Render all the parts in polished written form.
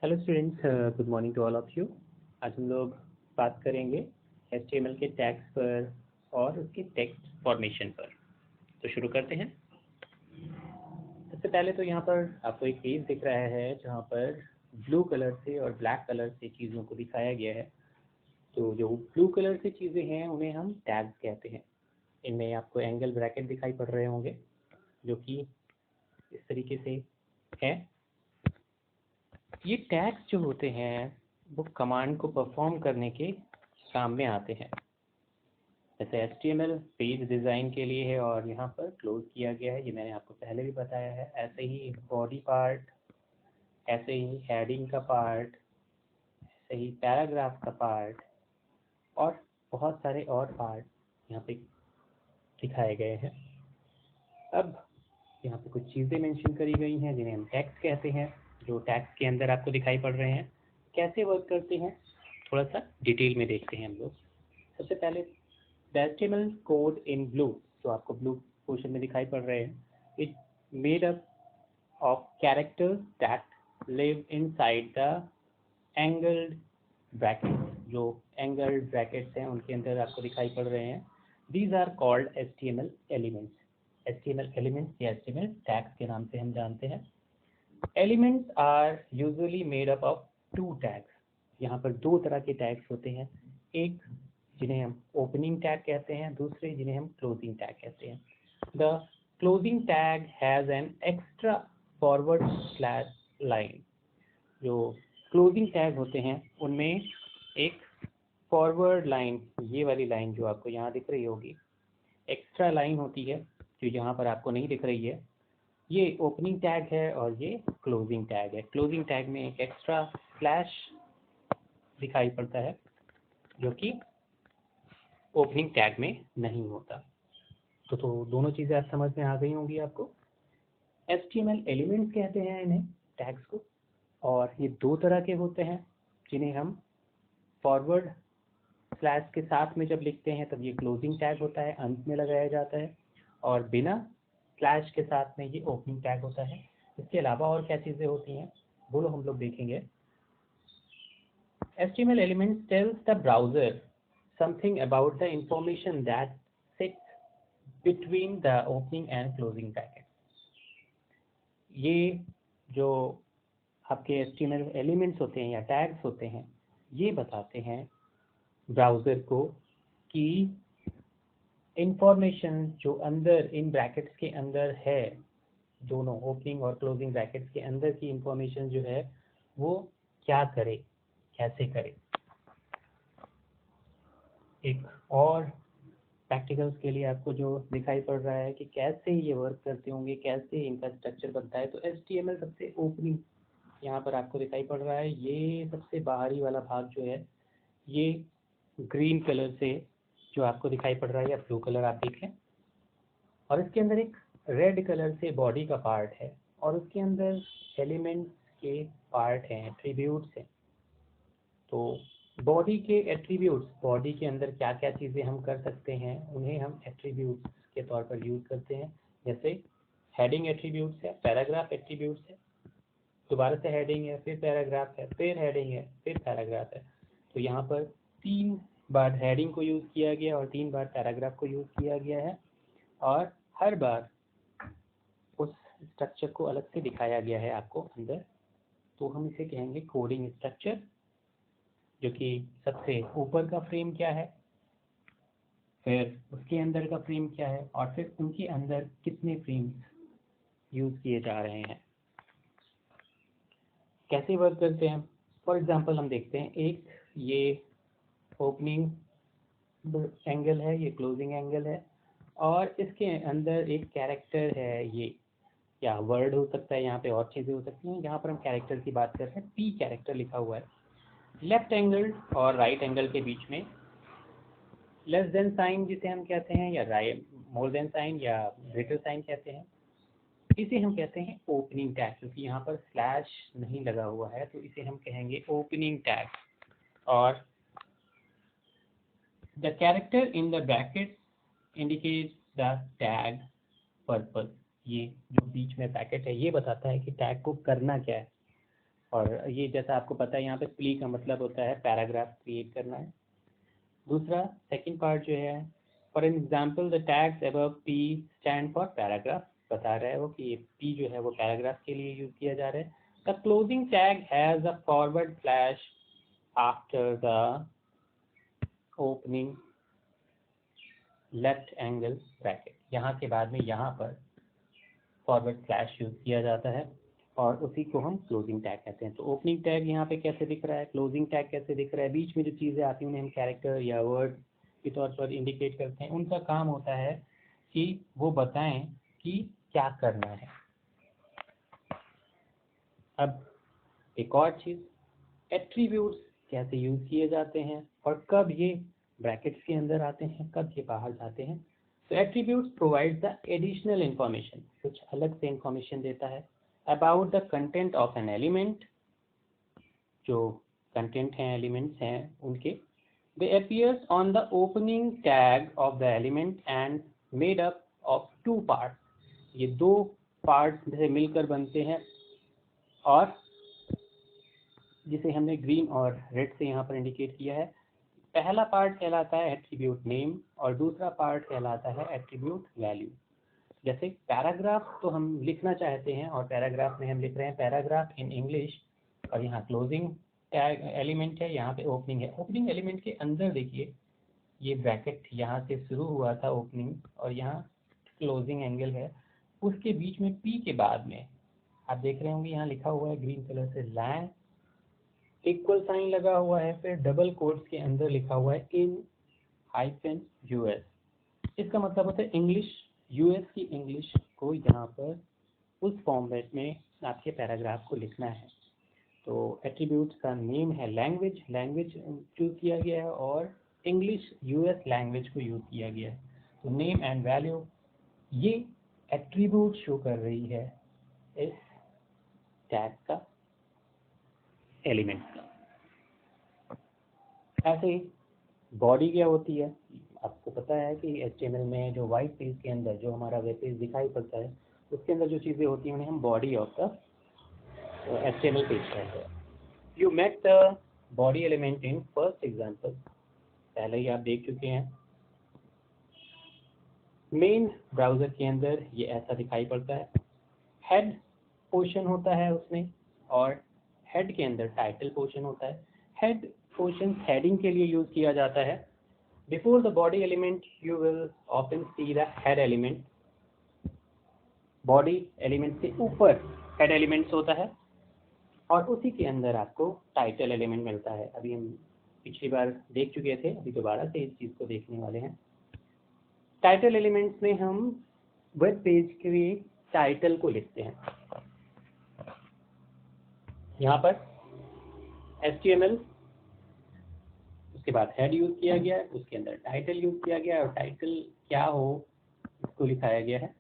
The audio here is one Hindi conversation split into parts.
Hello students, good morning to all of you. आज हम लोग बात करेंगे HTML के टैग्स पर और उसके टेक्स्ट फॉर्मेशन पर। तो शुरू करते हैं। सबसे पहले तो यहाँ पर आपको एक पेज दिख रहा है जहाँ पर ब्लू कलर से और ब्लैक कलर से चीज़ों को दिखाया गया है। तो जो ब्लू कलर से चीज़ें हैं उन्हें हम टैग्स कहते हैं। इनमें आपको एंगल ब्रैकेट दिखाई पड़ रहे होंगे जो कि इस तरीके से है। ये टैग्स जो होते हैं वो कमांड को परफॉर्म करने के काम में आते हैं। जैसे HTML पेज डिज़ाइन के लिए है और यहाँ पर क्लोज किया गया है, ये मैंने आपको पहले भी बताया है। ऐसे ही बॉडी पार्ट, ऐसे ही हेडिंग का पार्ट, ऐसे ही पैराग्राफ का पार्ट और बहुत सारे और पार्ट यहाँ पे दिखाए गए हैं। अब यहाँ पे कुछ चीज़ें मेंशन करी गई हैं जिन्हें हम टैग्स कहते हैं, जो टैग्स के अंदर आपको दिखाई पड़ रहे हैं। कैसे वर्क करते हैं थोड़ा सा डिटेल में देखते हैं हम लोग। सबसे पहले HTML कोड इन ब्लू, जो आपको ब्लू पोर्शन में दिखाई पड़ रहे हैं, it made up of characters that live inside the angled brackets. जो एंगल्ड ब्रैकेट्स हैं उनके अंदर आपको दिखाई पड़ रहे हैं। These are called HTML elements. HTML elements या HTML टैग्स के नाम से हम जानते हैं। Elements are usually made up of two tags. यहाँ पर दो तरह के टैग्स होते हैं, एक जिन्हें हम ओपनिंग टैग कहते हैं, दूसरे जिन्हें हम क्लोजिंग टैग कहते हैं। The closing tag has an extra forward slash line. जो क्लोजिंग टैग होते हैं उनमें एक फॉरवर्ड लाइन, ये वाली लाइन जो आपको यहाँ दिख रही होगी, एक्स्ट्रा लाइन होती है जो यहाँ पर आपको नहीं दिख रही है। ये ओपनिंग टैग है और ये क्लोजिंग टैग है। क्लोजिंग टैग में एक एक्स्ट्रा स्लैश दिखाई पड़ता है जो कि ओपनिंग टैग में नहीं होता। तो दोनों चीज़ें आप समझ में आ गई होंगी आपको। HTML एलिमेंट्स कहते हैं इन्हें, टैग्स को, और ये दो तरह के होते हैं जिन्हें हम फॉरवर्ड स्लैश के साथ में जब लिखते हैं तब ये क्लोजिंग टैग होता है, अंत में लगाया जाता है, और बिना स्लैश के साथ में ये ओपनिंग टैग होता है। इसके अलावा और क्या चीज़ें होती हैं बोलो, हम लोग देखेंगे। HTML elements tells the browser something about the information that sits between the opening and closing brackets। ये जो आपके HTML एलिमेंट्स होते हैं या टैग्स होते हैं, ये बताते हैं ब्राउज़र को कि इंफॉर्मेशन जो अंदर इन ब्रैकेट्स के अंदर है, दोनों ओपनिंग और क्लोजिंग ब्रैकेट्स के अंदर की इंफॉर्मेशन जो है वो क्या करे, कैसे करे। एक और प्रैक्टिकल्स के लिए आपको जो दिखाई पड़ रहा है कि कैसे ये वर्क करते होंगे, कैसे इनका स्ट्रक्चर बनता है। तो HTML सबसे ओपनिंग यहाँ पर आपको दिखाई पड़ रहा है। ये सबसे बाहरी वाला भाग जो है ये ग्रीन कलर से जो आपको दिखाई पड़ रहा है, या ब्लू कलर आप देखें, और इसके अंदर एक रेड कलर से बॉडी का पार्ट है और उसके अंदर एलिमेंट्स के पार्ट हैं, एट्रीब्यूट्स हैं। तो बॉडी के एट्रीब्यूट्स, बॉडी के अंदर क्या क्या चीज़ें हम कर सकते हैं उन्हें हम एट्रीब्यूट्स के तौर पर यूज़ करते हैं। जैसे हेडिंग एट्रीब्यूट्स है, पैराग्राफ एट्रीब्यूट्स है, दोबारा से हेडिंग है, फिर पैराग्राफ है, फिर हेडिंग है, फिर पैराग्राफ है। तो यहाँ पर 3 बार हेडिंग को यूज़ किया गया और 3 बार पैराग्राफ को यूज़ किया गया है, और हर बार उस स्ट्रक्चर को अलग से दिखाया गया है आपको अंदर। तो हम इसे कहेंगे कोडिंग स्ट्रक्चर, जो कि सबसे ऊपर का फ्रेम क्या है, फिर उसके अंदर का फ्रेम क्या है, और फिर उनके अंदर कितने फ्रेम्स यूज़ किए जा रहे हैं, कैसे वर्क करते हैं। फॉर एग्जांपल हम देखते हैं, एक ये ओपनिंग एंगल है, ये क्लोजिंग एंगल है, और इसके अंदर एक कैरेक्टर है, ये या वर्ड हो सकता है, यहाँ पे और चीज़ें हो सकती हैं। यहाँ पर हम कैरेक्टर की बात कर रहे हैं, P कैरेक्टर लिखा हुआ है। लेफ्ट एंगल और राइट एंगल के बीच में लेस देन साइन जिसे हम कहते हैं, या मोर देन साइन या ग्रेटर साइन कहते हैं, इसे हम कहते हैं ओपनिंग टैग। क्योंकि यहाँ पर स्लैश नहीं लगा हुआ है तो इसे हम कहेंगे ओपनिंग टैग। और the character in the bracket indicates the tag purpose. ये जो बीच में ब्रैकेट है ये बताता है कि टैग को करना क्या है। और ये जैसा आपको पता है यहाँ पे प्ली का मतलब होता है पैराग्राफ क्रिएट करना है। दूसरा सेकंड पार्ट जो है, for example the tags above P stand for paragraph, बता रहे हो कि ये पी जो है वो पैराग्राफ के लिए यूज किया जा रहा है। The closing tag has a forward slash after the opening left angle bracket, यहाँ के बाद में यहाँ पर फॉरवर्ड स्लैश यूज किया जाता है और उसी को हम क्लोजिंग टैग कहते हैं। तो ओपनिंग टैग यहाँ पे कैसे दिख रहा है, क्लोजिंग टैग कैसे दिख रहा है, बीच में जो चीज़ें आती हैं उन्हें हम कैरेक्टर या वर्ड के तौर पर इंडिकेट करते हैं। उनका काम होता है कि वो बताएं कि क्या करना है। अब एक और चीज़, एट्रीब्यूट्स कैसे यूज किए जाते हैं और कब ये ब्रैकेट्स के अंदर आते हैं, कब ये बाहर जाते हैं। तो attributes provide the additional information, कुछ अलग से इंफॉर्मेशन देता है about the content of an element, जो कंटेंट हैं एलिमेंट्स हैं उनके। They appears on the opening tag of the element and made up of two part, ये दो पार्ट से मिलकर बनते हैं और जिसे हमने ग्रीन और रेड से यहाँ पर इंडिकेट किया है। पहला पार्ट कहलाता है एट्रीब्यूट नेम और दूसरा पार्ट कहलाता है एट्रीब्यूट वैल्यू। जैसे पैराग्राफ तो हम लिखना चाहते हैं और पैराग्राफ में हम लिख रहे हैं पैराग्राफ इन इंग्लिश, और यहाँ क्लोजिंग टैग एलिमेंट है, यहाँ पे ओपनिंग है। ओपनिंग एलिमेंट के अंदर देखिए ये ब्रैकेट यहाँ से शुरू हुआ था ओपनिंग और यहाँ क्लोजिंग एंगल है, उसके बीच में पी के बाद में आप देख रहे होंगे यहाँ लिखा हुआ है ग्रीन कलर से लैंग, इक्वल साइन लगा हुआ है, फिर डबल कोट्स के अंदर लिखा हुआ है इन हाइफन यूएस। इसका मतलब होता है इंग्लिश, यूएस की इंग्लिश को यहाँ पर उस फॉर्मेट में आपके पैराग्राफ को लिखना है। तो एट्रीब्यूट्स का नेम है लैंग्वेज, लैंग्वेज चूज किया गया है और इंग्लिश यूएस लैंग्वेज को यूज किया गया है। तो नेम एंड वैल्यू ये एट्रीब्यूट शो कर रही है इस टैग का, एलिमेंट का। ऐसे ही बॉडी क्या होती है, आपको पता है कि HTML में जो वाइट पेज के अंदर जो हमारा वेब पेज दिखाई पड़ता है उसके अंदर जो चीज़ें होती हैं उन्हें हम body of the HTML page कहते हैं। You met the body element in first example, पहले ही आप देख चुके हैं। मेन ब्राउज़र के अंदर ये ऐसा दिखाई पड़ता है। हेड पोर्शन होता है उसमें और हेड के अंदर टाइटल पोर्शन होता है। हेड पोर्शन हेडिंग के लिए यूज़ किया जाता है। Before the body element, you will often see the head element. Body element से ऊपर head elements होता है और उसी के अंदर आपको title element मिलता है। अभी हम पिछली बार देख चुके थे, अभी दोबारा से इस चीज़ को देखने वाले हैं। टाइटल एलिमेंट्स में हम वेब पेज के टाइटल को लिखते हैं। यहाँ पर HTML, उसके बाद हेड यूज किया गया है, उसके अंदर टाइटल यूज किया गया है और टाइटल क्या हो इसको लिखाया गया है,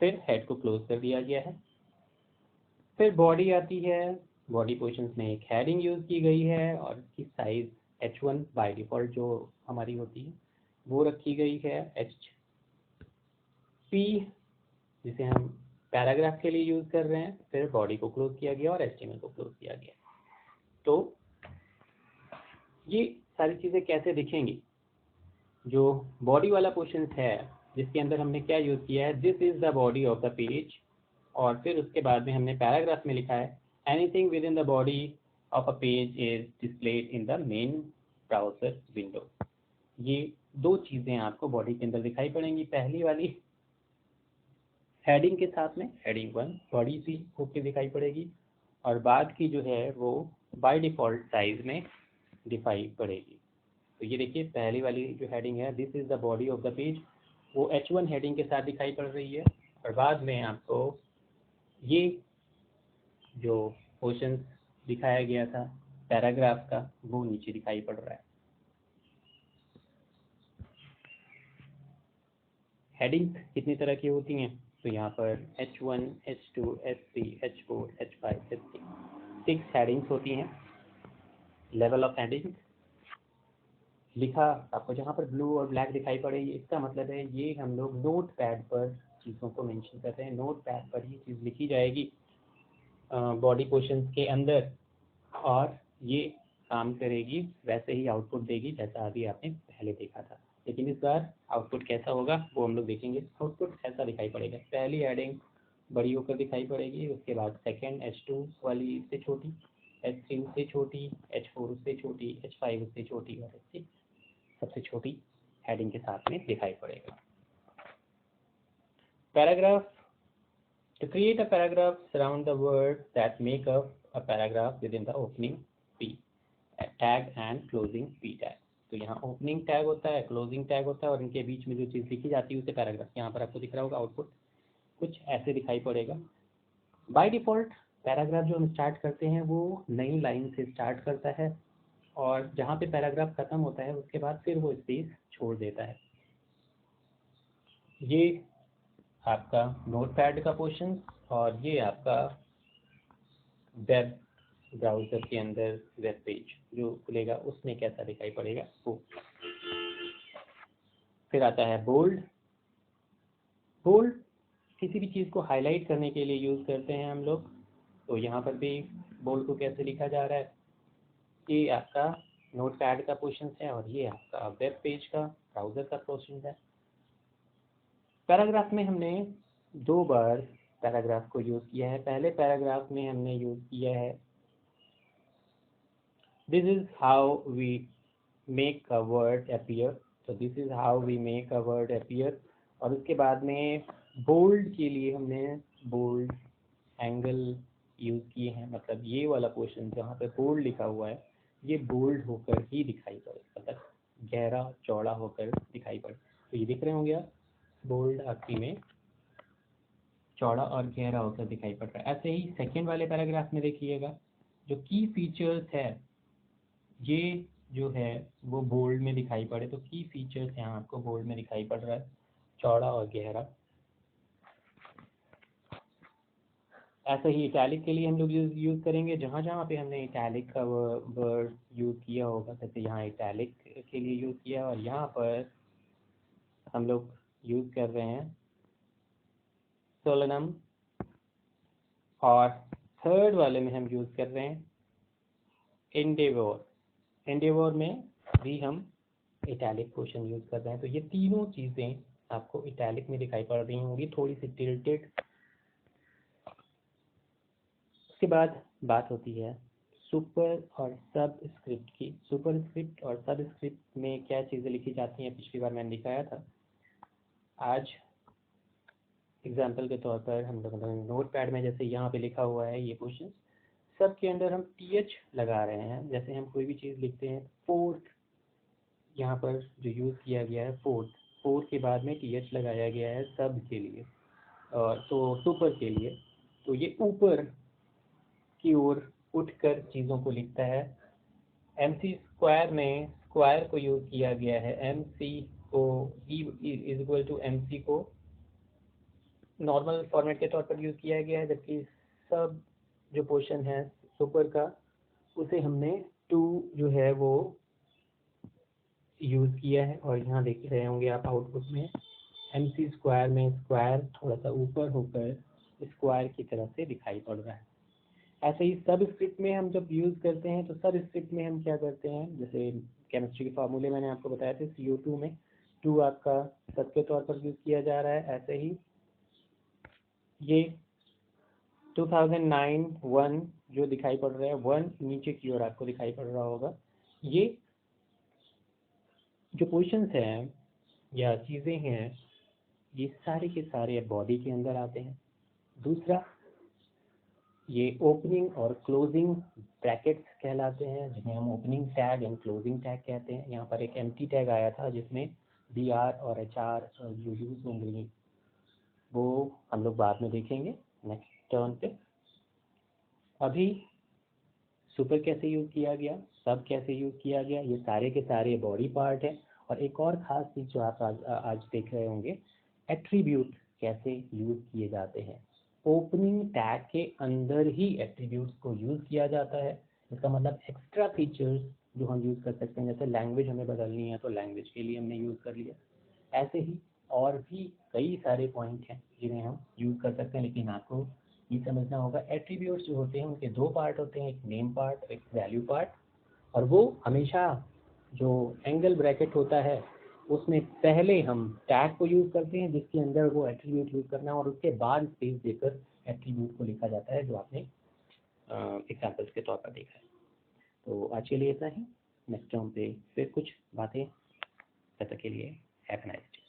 फिर हेड को क्लोज कर दिया गया है। फिर बॉडी आती है, बॉडी पोर्शंस में एक हेडिंग यूज की गई है और इसकी साइज H1 बाय डिफॉल्ट जो हमारी होती है वो रखी गई है। HP जिसे हम पैराग्राफ के लिए यूज कर रहे हैं, फिर बॉडी को क्लोज किया गया और HTML को क्लोज किया गया। तो ये सारी चीज़ें कैसे दिखेंगी, जो बॉडी वाला पोर्शन है जिसके अंदर हमने क्या यूज़ किया है, this is the body of the page, और फिर उसके बाद में हमने पैराग्राफ में लिखा है anything with in the body of a page is displayed in the main browser window. ये दो चीज़ें आपको बॉडी के अंदर दिखाई पड़ेंगी। पहली वाली हेडिंग के साथ में हेडिंग 1 बॉडी सी होकर दिखाई पड़ेगी और बाद की जो है वो बाय डिफ़ॉल्ट साइज में दिखाई पड़ेगी। तो ये देखिए पहली वाली जो हेडिंग है this is the body of the page, वो H1 हेडिंग के साथ दिखाई पड़ रही है और बाद में आपको ये जो पोर्शन दिखाया गया था पैराग्राफ का वो नीचे दिखाई पड़ रहा है। हेडिंग कितनी तरह की होती हैं, तो यहाँ पर H1, H2, H3, H4, H5, H6 6 headings होती हैं। लेवल ऑफ हेडिंग लिखा आपको जहाँ पर ब्लू और ब्लैक दिखाई पड़ेगी, इसका मतलब है ये हम लोग नोट पैड पर चीज़ों को मेंशन कर रहे हैं, नोट पैड पर ये चीज़ लिखी जाएगी। बॉडी पोर्शंस के अंदर, और ये काम करेगी वैसे ही आउटपुट देगी जैसा अभी आपने पहले देखा था। लेकिन इस बार आउटपुट कैसा होगा वो हम लोग देखेंगे। आउटपुट ऐसा दिखाई पड़ेगा, पहली एडिंग बड़ी होकर दिखाई पड़ेगी, उसके बाद सेकेंड H2 वाली इससे छोटी, H3 उससे छोटी, H4 उससे छोटी, H5 उससे छोटी, और H6 सबसे छोटी हेडिंग के साथ में दिखाई पड़ेगा। Paragraph. To create a paragraph, surround the words that make up a paragraph within the opening P tag and closing P tag। तो यहाँ ओपनिंग टैग होता है, क्लोजिंग टैग होता है, और इनके बीच में जो चीज़ लिखी जाती है उसे पैराग्राफ। यहाँ पर आपको दिख रहा होगा आउटपुट कुछ ऐसे दिखाई पड़ेगा। बाय डिफ़ॉल्ट पैराग्राफ जो हम स्टार्ट करते हैं वो नई लाइन से स्टार्ट करता है, और जहाँ पे पैराग्राफ ख़त्म होता है उसके बाद फिर वो स्पेस छोड़ देता है। ये आपका नोटपैड का पोर्शन, और ये आपका वेब ब्राउज़र के अंदर वेब पेज जो खुलेगा उसमें कैसा दिखाई पड़ेगा वो। फिर आता है बोल्ड। बोल्ड किसी भी चीज़ को हाईलाइट करने के लिए यूज़ करते हैं हम लोग। तो यहाँ पर भी बोल्ड को कैसे लिखा जा रहा है, ये आपका नोटपैड का पोर्शन है और ये आपका वेब पेज का ब्राउज़र का पोर्शन है। पैराग्राफ में हमने 2 बार पैराग्राफ को यूज़ किया है। पहले पैराग्राफ में हमने यूज़ किया है this is how we make a word appear. तो this is how we make a word appear. और उसके बाद में बोल्ड के लिए हमने बोल्ड एंगल यूज़ किए हैं, मतलब ये वाला पोर्शन जहाँ पे बोल्ड लिखा हुआ है ये बोल्ड होकर ही दिखाई पड़े, मतलब गहरा चौड़ा होकर दिखाई पड़े। तो ये दिख रहे होंगे आप, बोल्ड आखिरी में चौड़ा और गहरा होकर दिखाई पड़ रहा है। ऐसे ही सेकंड वाले पैराग्राफ में देखिएगा जो की फीचर्स है ये जो है वो बोल्ड में दिखाई पड़े। तो की फीचर्स यहाँ आपको बोल्ड में दिखाई पड़ रहा है, चौड़ा और गहरा। ऐसे ही इटैलिक के लिए हम लोग यूज़ करेंगे, जहाँ जहाँ पे हमने इटैलिक का वर्ड यूज़ किया होगा, जैसे यहाँ इटैलिक के लिए यूज़ किया, और यहाँ पर हम लोग यूज़ कर रहे हैं सोलनम, और थर्ड वाले में हम यूज़ कर रहे हैं एंडेवोर। एंडेवोर में भी हम इटैलिक पोर्शन यूज़ कर रहे हैं। तो ये तीनों चीज़ें आपको इटैलिक में दिखाई पड़ रही होंगी, थोड़ी सी टिल्टेड। उसके बाद बात होती है सुपर और सब स्क्रिप्ट की। सुपर स्क्रिप्ट और सब स्क्रिप्ट में क्या चीज़ें लिखी जाती हैं पिछली बार मैंने दिखाया था। आज एग्जाम्पल के तौर पर हम लोग नोटपैड में जैसे यहाँ पे लिखा हुआ है ये क्वेश्चन, सब के अंदर हम TH लगा रहे हैं। जैसे हम कोई भी चीज़ लिखते हैं, फोर्थ यहाँ पर जो यूज़ किया गया है फोर्थ के बाद में TH लगाया गया है सब के लिए, और तो सुपर के लिए। तो ये ऊपर की ओर उठकर चीज़ों को लिखता है। MC स्क्वायर में स्क्वायर को यूज़ किया गया है, MC को E=MC को नॉर्मल फॉर्मेट के तौर पर यूज़ किया गया है, जबकि सब जो पोर्शन है सुपर का उसे हमने 2 जो है वो यूज़ किया है। और यहाँ देख रहे होंगे आप आउटपुट में MC स्क्वायर में स्क्वायर थोड़ा सा ऊपर होकर स्क्वायर की तरफ से दिखाई पड़ रहा है। ऐसे ही सब स्क्रिप्ट में हम जब यूज़ करते हैं तो सब स्क्रिप्ट में हम क्या करते हैं, जैसे केमिस्ट्री के फार्मूले मैंने आपको बताया थे, CO2 में 2 आपका सब के तौर पर यूज़ किया जा रहा है। ऐसे ही ये 2009 1 जो दिखाई पड़ रहा है, 1 नीचे की ओर आपको दिखाई पड़ रहा होगा। ये जो क्वेश्चंस हैं या चीज़ें हैं ये सारे के सारे बॉडी के अंदर आते हैं। दूसरा, ये ओपनिंग और क्लोजिंग ब्रैकेट्स कहलाते हैं, जिन्हें हम opening tag and closing tag कहते हैं। यहाँ पर एक एम्प्टी टैग आया था जिसमें BR और HR जो यूज़ होंगे वो हम लोग बाद में देखेंगे नेक्स्ट टर्न पे। अभी सुपर कैसे यूज़ किया गया, सब कैसे यूज़ किया गया, ये सारे के सारे बॉडी पार्ट है। और एक और ख़ास चीज़ जो आप आज देख रहे होंगे, एट्रीब्यूट कैसे यूज़ किए जाते हैं। ओपनिंग टैग के अंदर ही एट्रीब्यूट्स को यूज़ किया जाता है। इसका मतलब एक्स्ट्रा फीचर्स जो हम यूज़ कर सकते हैं, जैसे लैंग्वेज हमें बदलनी है तो लैंग्वेज के लिए हमने यूज़ कर लिया। ऐसे ही और भी कई सारे पॉइंट हैं जिन्हें हम यूज़ कर सकते हैं, लेकिन आपको ये समझना होगा। एट्रीब्यूट्स जो होते हैं उनके दो पार्ट होते हैं, एक नेम पार्ट और एक वैल्यू पार्ट, और वो हमेशा जो एंगल ब्रैकेट होता है उसमें पहले हम टैग को यूज़ करते हैं जिसके अंदर वो एट्रीब्यूट यूज़ करना है, और उसके बाद स्पेस देकर एट्रीब्यूट को लिखा जाता है, जो आपने एग्जाम्पल्स के तौर पर देखा है। तो आज के लिए इतना ही, नेक्स्ट टर्म पे फिर कुछ बातें, तब तक के लिए हैव अ नाइस डे।